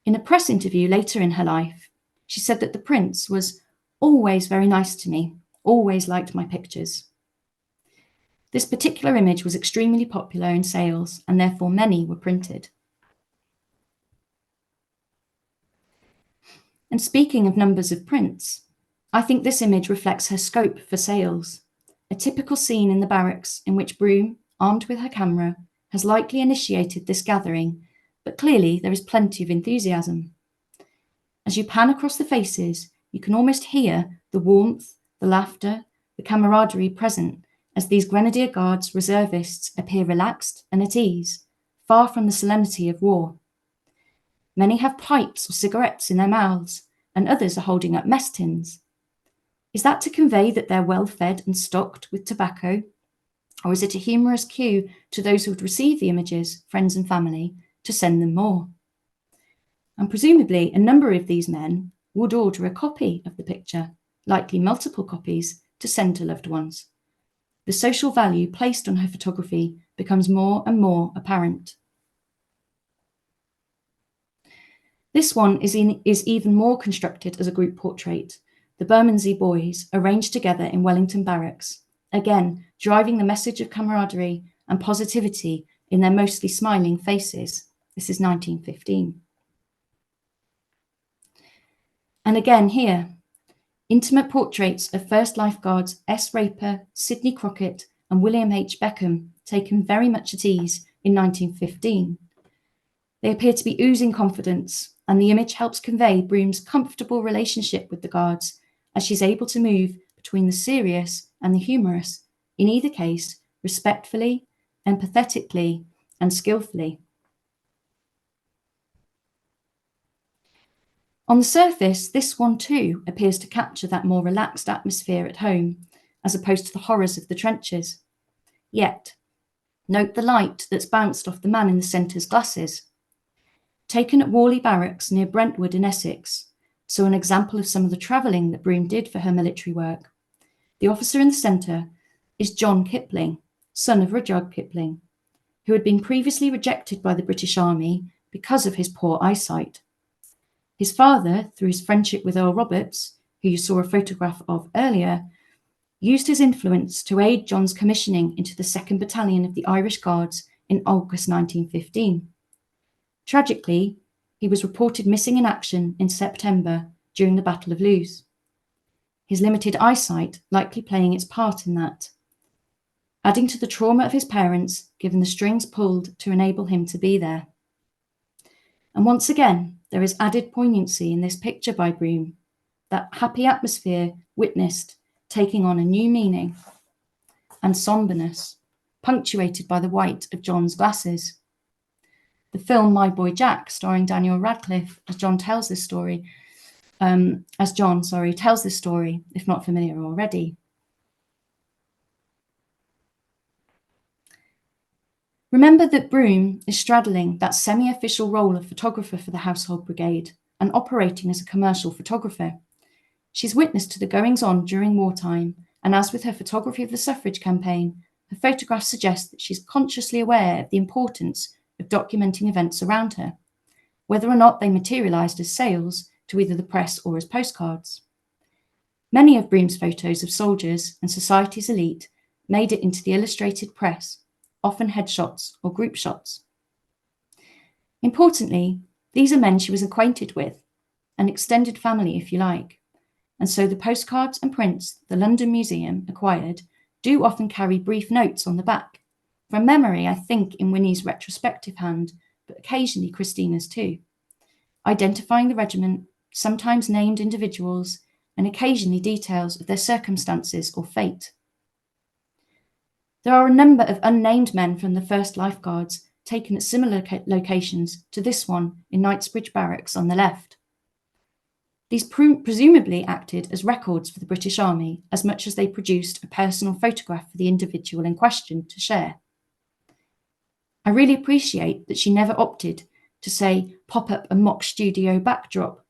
In a press interview later in her life, she said that the Prince was always very nice to me, always liked my pictures. This particular image was extremely popular in sales, and therefore many were printed. And speaking of numbers of prints, I think this image reflects her scope for sales. A typical scene in the barracks in which Broom, armed with her camera, has likely initiated this gathering, but clearly there is plenty of enthusiasm. As you pan across the faces, you can almost hear the warmth, the laughter, the camaraderie present as these Grenadier Guards reservists appear relaxed and at ease, far from the solemnity of war. Many have pipes or cigarettes in their mouths, and others are holding up mess tins. Is that to convey that they're well fed and stocked with tobacco? Or is it a humorous cue to those who would receive the images, friends and family, to send them more? And presumably a number of these men would order a copy of the picture, likely multiple copies, to send to loved ones. The social value placed on her photography becomes more and more apparent. This one is even more constructed as a group portrait. The Bermondsey boys arranged together in Wellington Barracks, again driving the message of camaraderie and positivity in their mostly smiling faces. This is 1915. And again here, intimate portraits of First Lifeguards S. Raper, Sidney Crockett and William H. Beckham, taken very much at ease in 1915. They appear to be oozing confidence, and the image helps convey Broom's comfortable relationship with the Guards as she's able to move between the serious and the humorous, in either case, respectfully, empathetically, and skillfully. On the surface, this one too appears to capture that more relaxed atmosphere at home, as opposed to the horrors of the trenches. Yet, note the light that's bounced off the man in the centre's glasses. Taken at Worley Barracks near Brentwood in Essex, so an example of some of the travelling that Broom did for her military work. The officer in the centre is John Kipling, son of Rudyard Kipling, who had been previously rejected by the British Army because of his poor eyesight. His father, through his friendship with Earl Roberts, who you saw a photograph of earlier, used his influence to aid John's commissioning into the 2nd Battalion of the Irish Guards in August 1915. Tragically, he was reported missing in action in September during the Battle of Loos. His limited eyesight likely playing its part in that, adding to the trauma of his parents, given the strings pulled to enable him to be there. And once again, there is added poignancy in this picture by Broom, that happy atmosphere witnessed taking on a new meaning and somberness, punctuated by the white of John's glasses. The film My Boy Jack, starring Daniel Radcliffe, as John tells this story, if not familiar already. Remember that Broom is straddling that semi-official role of photographer for the Household Brigade and operating as a commercial photographer. She's witness to the goings-on during wartime, and as with her photography of the suffrage campaign, her photographs suggest that she's consciously aware of the importance of documenting events around her, whether or not they materialised as sales to either the press or as postcards. Many of Broom's photos of soldiers and society's elite made it into the illustrated press, often headshots or group shots. Importantly, these are men she was acquainted with, an extended family, if you like, and so the postcards and prints the London Museum acquired do often carry brief notes on the back. From memory, I think in Winnie's retrospective hand, but occasionally Christina's too, identifying the regiment, sometimes named individuals, and occasionally details of their circumstances or fate. There are a number of unnamed men from the 1st Life Guards taken at similar locations to this one in Knightsbridge Barracks on the left. These presumably acted as records for the British Army as much as they produced a personal photograph for the individual in question to share. I really appreciate that she never opted to, say, pop up a mock studio backdrop.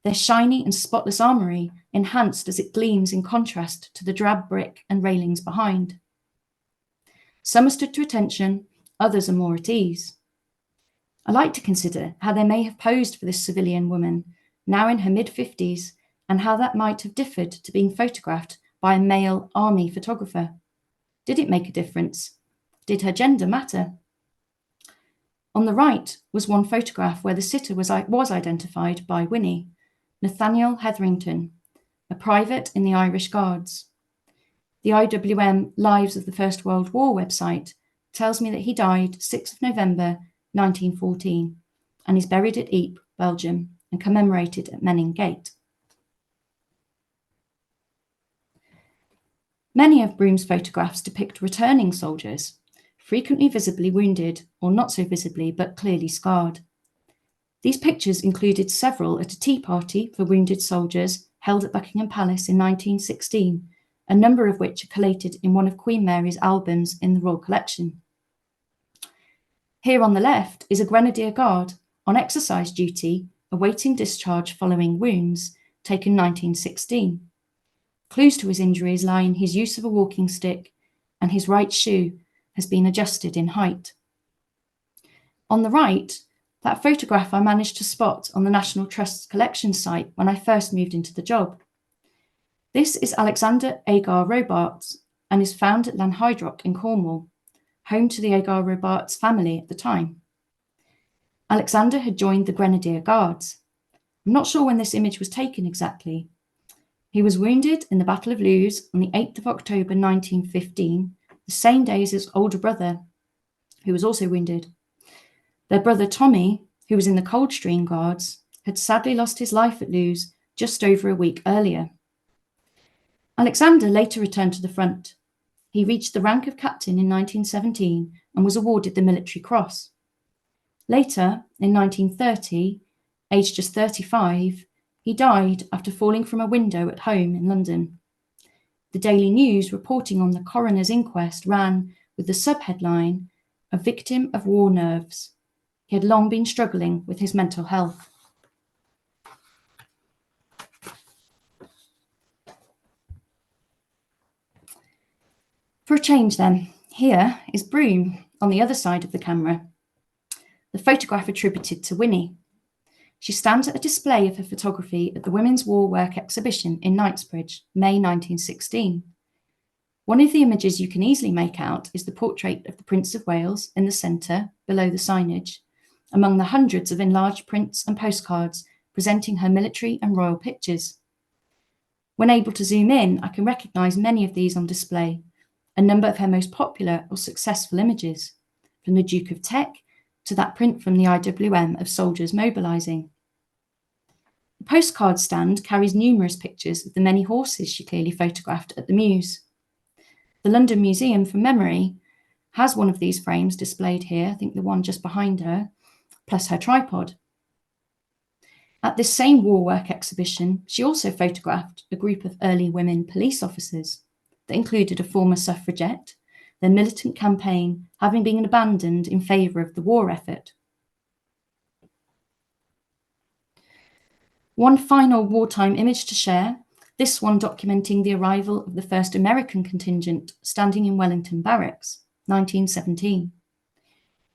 Their shiny and spotless armoury enhanced as it gleams in contrast to the drab brick and railings behind. Some are stood to attention, others are more at ease. I like to consider how they may have posed for this civilian woman, now in her mid-50s, and how that might have differed to being photographed by a male army photographer. Did it make a difference? Did her gender matter? On the right was one photograph where the sitter was identified by Winnie, Nathaniel Hetherington, a private in the Irish Guards. The IWM Lives of the First World War website tells me that he died 6th of November 1914 and is buried at Ypres, Belgium, and commemorated at Menning Gate. Many of Broom's photographs depict returning soldiers, frequently visibly wounded, or not so visibly but clearly scarred. These pictures included several at a tea party for wounded soldiers held at Buckingham Palace in 1916, a number of which are collated in one of Queen Mary's albums in the Royal Collection. Here on the left is a Grenadier Guard on exercise duty, awaiting discharge following wounds, taken 1916. Clues to his injuries lie in his use of a walking stick, and his right shoe has been adjusted in height. On the right, that photograph I managed to spot on the National Trust's collection site when I first moved into the job. This is Alexander Agar Robarts and is found at Lanhydrock in Cornwall, home to the Agar Robarts family at the time. Alexander had joined the Grenadier Guards. I'm not sure when this image was taken exactly. He was wounded in the Battle of Lewes on the 8th of October 1915, the same day as his older brother, who was also wounded. Their brother Tommy, who was in the Coldstream Guards, had sadly lost his life at Lewes just over a week earlier. Alexander later returned to the front. He reached the rank of captain in 1917 and was awarded the Military Cross. Later, in 1930, aged just 35, he died after falling from a window at home in London. The Daily News reporting on the coroner's inquest ran with the subheadline, "A victim of war nerves." He had long been struggling with his mental health. For a change then, here is Broom on the other side of the camera. The photograph attributed to Winnie. She stands at a display of her photography at the Women's War Work exhibition in Knightsbridge, May 1916. One of the images you can easily make out is the portrait of the Prince of Wales in the centre, below the signage, among the hundreds of enlarged prints and postcards presenting her military and royal pictures. When able to zoom in, I can recognise many of these on display, a number of her most popular or successful images, from the Duke of Teck to that print from the IWM of soldiers mobilising. The postcard stand carries numerous pictures of the many horses she clearly photographed at the Mews. The London Museum, from memory, has one of these frames displayed here, I think the one just behind her, plus her tripod. At this same war work exhibition, she also photographed a group of early women police officers that included a former suffragette, their militant campaign having been abandoned in favour of the war effort. One final wartime image to share, this one documenting the arrival of the first American contingent standing in Wellington Barracks, 1917.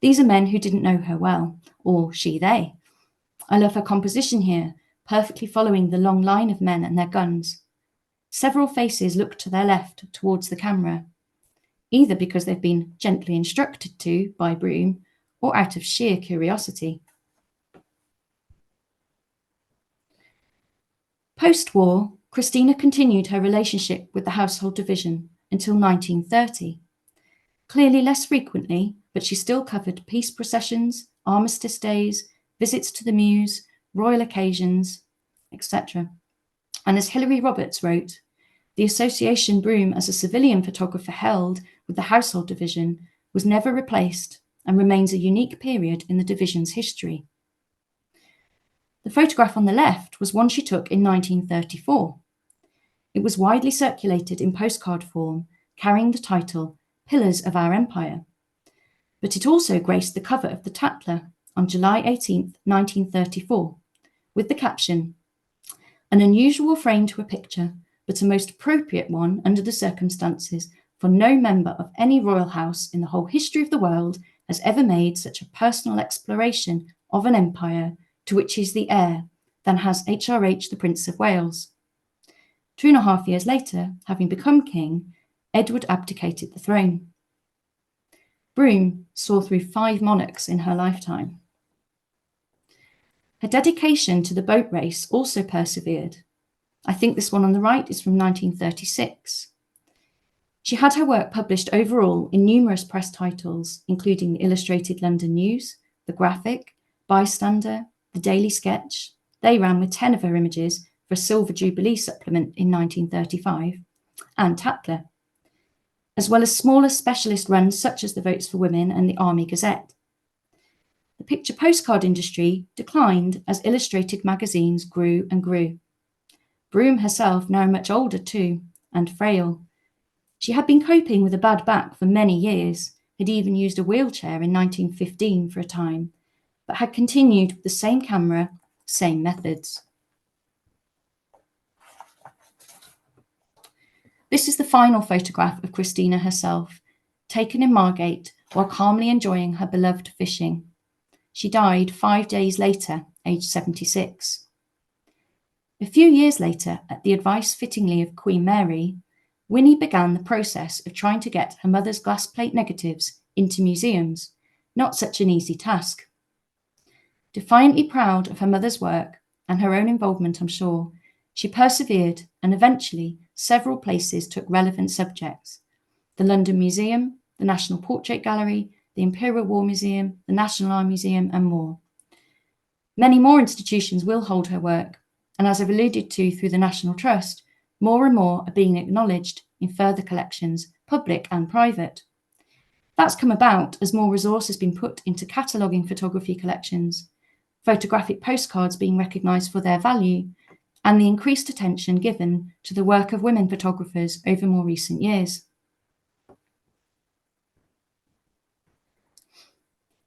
These are men who didn't know her well, or she/they. I love her composition here, perfectly following the long line of men and their guns. Several faces look to their left towards the camera, either because they've been gently instructed to by Broom, or out of sheer curiosity. Post-war, Christina continued her relationship with the household division until 1930. Clearly less frequently, but she still covered peace processions, armistice days, visits to the Mews, royal occasions, etc. And as Hilary Roberts wrote, the association Broom as a civilian photographer held with the household division was never replaced and remains a unique period in the division's history. The photograph on the left was one she took in 1934. It was widely circulated in postcard form, carrying the title Pillars of Our Empire. But it also graced the cover of the Tatler on July 18, 1934, with the caption, "An unusual frame to a picture, but a most appropriate one under the circumstances, for no member of any royal house in the whole history of the world has ever made such a personal exploration of an empire to which he is the heir than has HRH the Prince of Wales." 2.5 years later, having become king, Edward abdicated the throne. Broom saw through 5 monarchs in her lifetime. Her dedication to the boat race also persevered. I think this one on the right is from 1936. She had her work published overall in numerous press titles, including the Illustrated London News, the Graphic, Bystander, the Daily Sketch. They ran with 10 of her images for a Silver Jubilee supplement in 1935, and Tatler, as well as smaller specialist runs such as the Votes for Women and the Army Gazette. The picture postcard industry declined as illustrated magazines grew and grew. Broom herself, now much older too, and frail. She had been coping with a bad back for many years, had even used a wheelchair in 1915 for a time, but had continued with the same camera, same methods. This is the final photograph of Christina herself, taken in Margate while calmly enjoying her beloved fishing. She died 5 days later, aged 76. A few years later, at the advice fittingly of Queen Mary, Winnie began the process of trying to get her mother's glass plate negatives into museums, not such an easy task. Defiantly proud of her mother's work and her own involvement, I'm sure, she persevered, and eventually several places took relevant subjects: the London Museum, the National Portrait Gallery, the Imperial War Museum, the National Art Museum, and more. Many more institutions will hold her work, and as I've alluded to through the National Trust, more and more are being acknowledged in further collections, public and private. That's come about as more resource has been put into cataloguing photography collections, photographic postcards being recognised for their value, and the increased attention given to the work of women photographers over more recent years.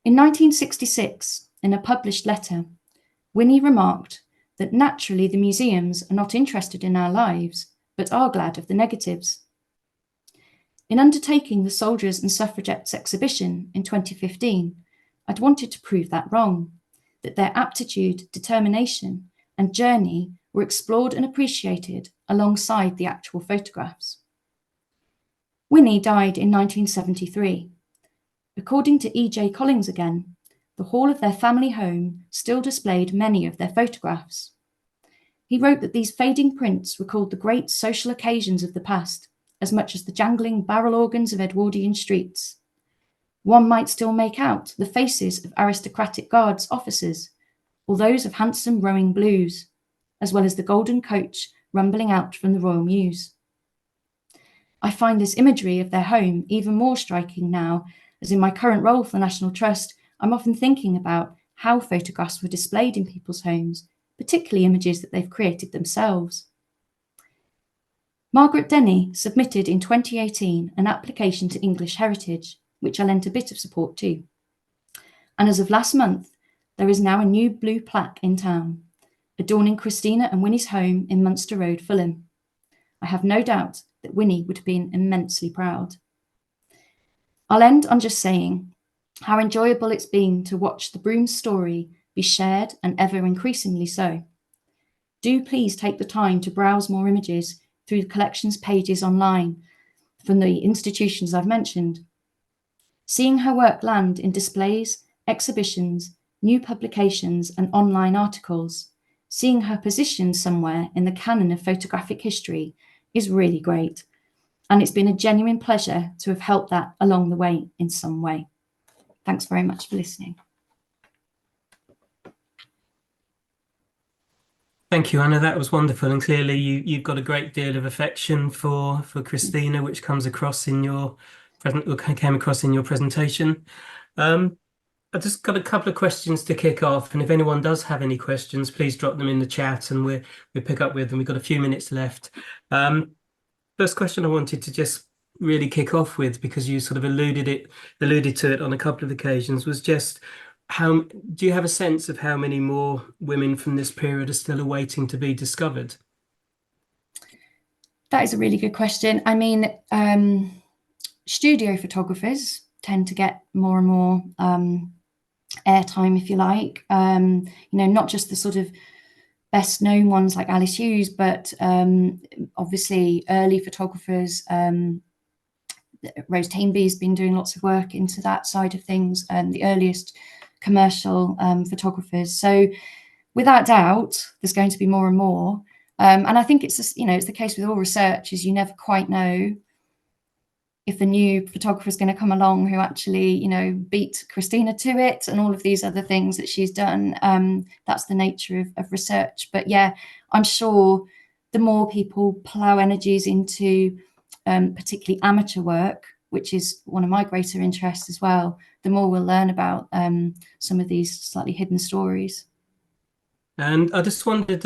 In 1966, in a published letter, Winnie remarked that naturally the museums are not interested in our lives, but are glad of the negatives. In undertaking the Soldiers and Suffragettes exhibition in 2015, I'd wanted to prove that wrong, that their aptitude, determination, and journey were explored and appreciated alongside the actual photographs. Winnie died in 1973. According to E.J. Collins again, the hall of their family home still displayed many of their photographs. He wrote that these fading prints recalled the great social occasions of the past, as much as the jangling barrel organs of Edwardian streets. One might still make out the faces of aristocratic guards officers, or those of handsome rowing blues, as well as the golden coach rumbling out from the Royal Mews. I find this imagery of their home even more striking now, as in my current role for the National Trust, I'm often thinking about how photographs were displayed in people's homes, particularly images that they've created themselves. Margaret Denny submitted in 2018 an application to English Heritage, which I lent a bit of support to. And as of last month, there is now a new blue plaque in town, adorning Christina and Winnie's home in Munster Road, Fulham. I have no doubt that Winnie would have been immensely proud. I'll end on just saying how enjoyable it's been to watch the Broom story be shared, and ever increasingly so. Do please take the time to browse more images through the collections pages online from the institutions I've mentioned. Seeing her work land in displays exhibitions, new publications, and online articles. Seeing her positioned somewhere in the canon of photographic history is really great. And it's been a genuine pleasure to have helped that along the way in some way. Thanks very much for listening. Thank you, Anna. That was wonderful, and clearly you've got a great deal of affection for Christina, which comes across in your came across in your presentation. I've just got a couple of questions to kick off, and if anyone does have any questions, please drop them in the chat, and we'll pick up with them. We've got a few minutes left. First question I wanted to just really kick off with, because you sort of alluded to it on a couple of occasions, was just how do you have a sense of how many more women from this period are still awaiting to be discovered? That is a really good question. I mean, studio photographers tend to get more and more airtime, if you like. Not just the sort of best known ones like Alice Hughes, but obviously early photographers. Rose Tainby's been doing lots of work into that side of things, and the earliest commercial photographers. So without doubt, there's going to be more and more. And I think it's just, it's the case with all research, is you never quite know if a new photographer is going to come along who actually, beat Christina to it and all of these other things that she's done. That's the nature of research. But yeah, I'm sure the more people plough energies into particularly amateur work, which is one of my greater interests as well, the more we'll learn about some of these slightly hidden stories. And I just wondered,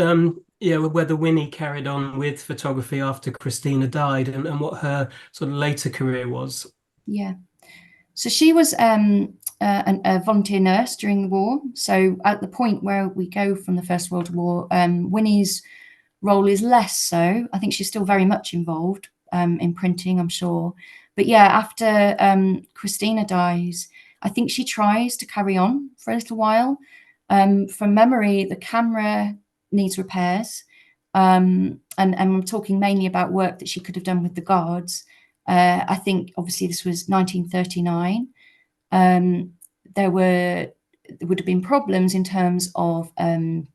whether Winnie carried on with photography after Christina died, and what her sort of later career was. Yeah. So she was a volunteer nurse during the war. So at the point where we go from the First World War, Winnie's role is less so. I think she's still very much involved in printing, I'm sure. But yeah, after Christina dies, I think she tries to carry on for a little while. From memory, the camera needs repairs. And I'm talking mainly about work that she could have done with the Guards. I think obviously this was 1939. There would have been problems in terms of having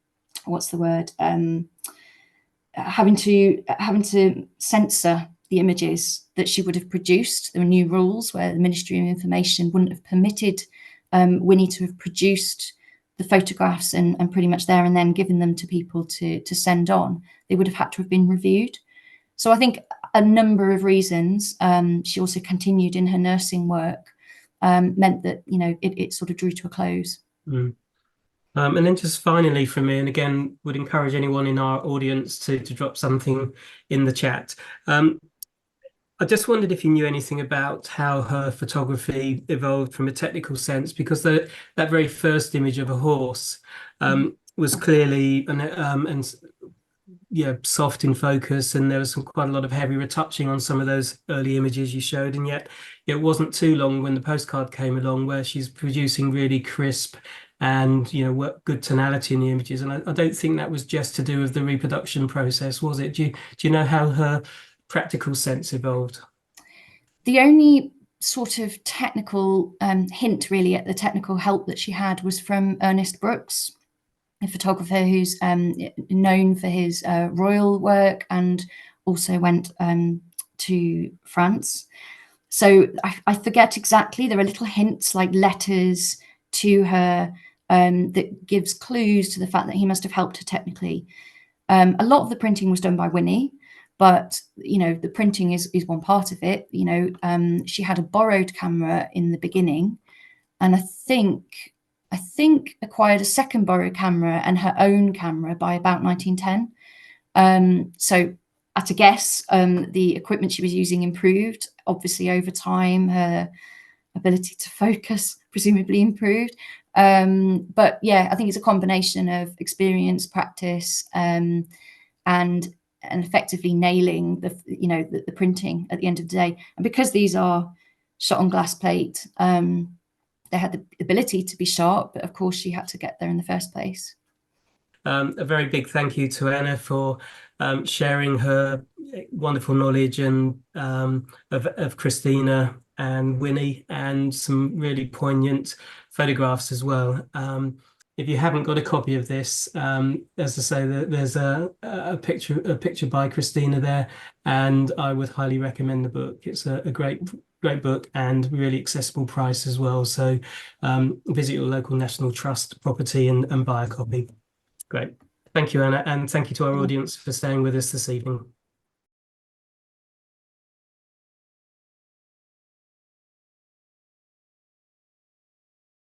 to censor the images that she would have produced. There were new rules where the Ministry of Information wouldn't have permitted Winnie to have produced the photographs and pretty much there and then given them to people to send on. They would have had to have been reviewed. So I think a number of reasons. She also continued in her nursing work, meant that it sort of drew to a close. Mm. And then just finally from me, and again, would encourage anyone in our audience to drop something in the chat. I just wondered if you knew anything about how her photography evolved from a technical sense, because that very first image of a horse was clearly soft in focus, and there was quite a lot of heavy retouching on some of those early images you showed, and yet it wasn't too long when the postcard came along where she's producing really crisp and good tonality in the images. And I don't think that was just to do with the reproduction process, was it? Do you know how her practical sense evolved? The only sort of technical hint really at the technical help that she had was from Ernest Brooks, a photographer who's known for his royal work and also went to France. So I forget exactly. There are little hints like letters to her that gives clues to the fact that he must have helped her technically. A lot of the printing was done by Winnie, but the printing is one part of it. She had a borrowed camera in the beginning, and I think acquired a second borrowed camera and her own camera by about 1910. So at a guess, the equipment she was using improved. Obviously, over time, her ability to focus presumably improved. But yeah, I think it's a combination of experience, practice, and effectively nailing the printing at the end of the day. And because these are shot on glass plate, they had the ability to be sharp, but of course she had to get there in the first place. A very big thank you to Anna for sharing her wonderful knowledge and of Christina and Winnie, and some really poignant photographs as well. If you haven't got a copy of this, as I say, there's a picture by Christina there, and I would highly recommend the book. It's a great book and really accessible price as well. So visit your local National Trust property and buy a copy. Great. Thank you, Anna, and thank you to our audience for staying with us this evening.